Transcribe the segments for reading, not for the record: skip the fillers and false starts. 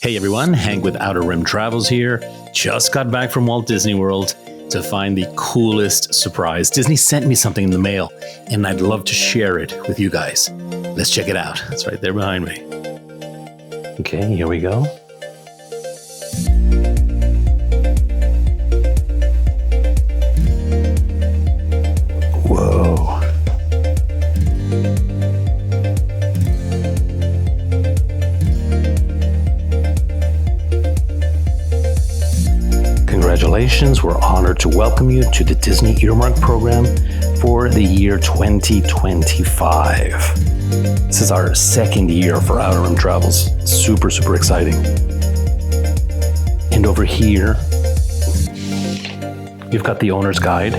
Hey everyone, Hank with Outer Rim Travels here. Just got back from Walt Disney World to find the coolest surprise. Disney sent me something in the mail, and I'd love to share it with you guys. Let's check it out. It's right there behind me. Okay, here we go. Whoa. Congratulations, we're honored to welcome you to the Disney Earmarked Program for the year 2025. This is our second year for Outer Rim Travels. Super, super exciting. And over here, you've got the owner's guide.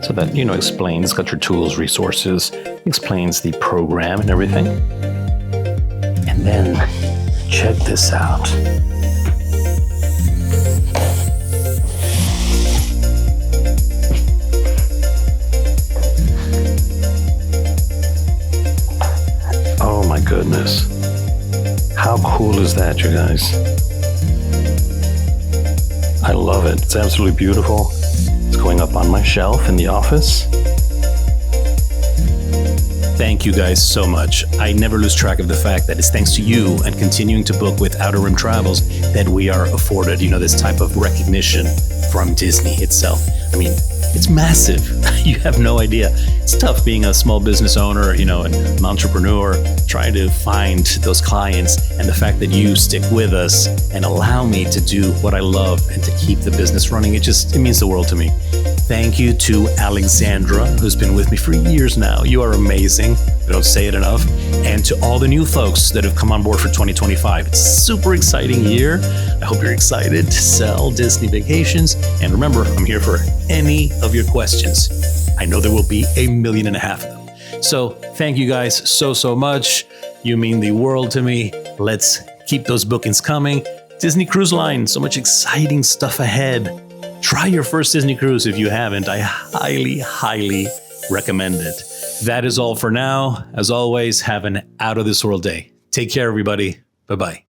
So that, explains, it's got your tools, resources, explains the program and everything. And then, check this out. Oh my goodness. How cool is that, you guys? I love it. It's absolutely beautiful. It's going up on my shelf in the office. Thank you guys so much. I never lose track of the fact that it's thanks to you and continuing to book with Outer Rim Travels that we are afforded, this type of recognition from Disney itself. I mean, it's massive. You have no idea. It's tough being a small business owner, and an entrepreneur, trying to find those clients, and the fact that you stick with us and allow me to do what I love and to keep the business running, it means the world to me. Thank you to Alexandra, who's been with me for years now. You are amazing. I don't say it enough. And to all the new folks that have come on board for 2025. It's a super exciting year. I hope you're excited to sell Disney vacations. And remember, I'm here for any of your questions. I know there will be 1.5 million of them. So thank you guys so much. You mean the world to me. Let's keep those bookings coming. Disney Cruise Line, so much exciting stuff ahead. Try your first Disney cruise if you haven't. I highly recommend it. That is all for now. As always, have an out of this world day. Take care, everybody. Bye-bye.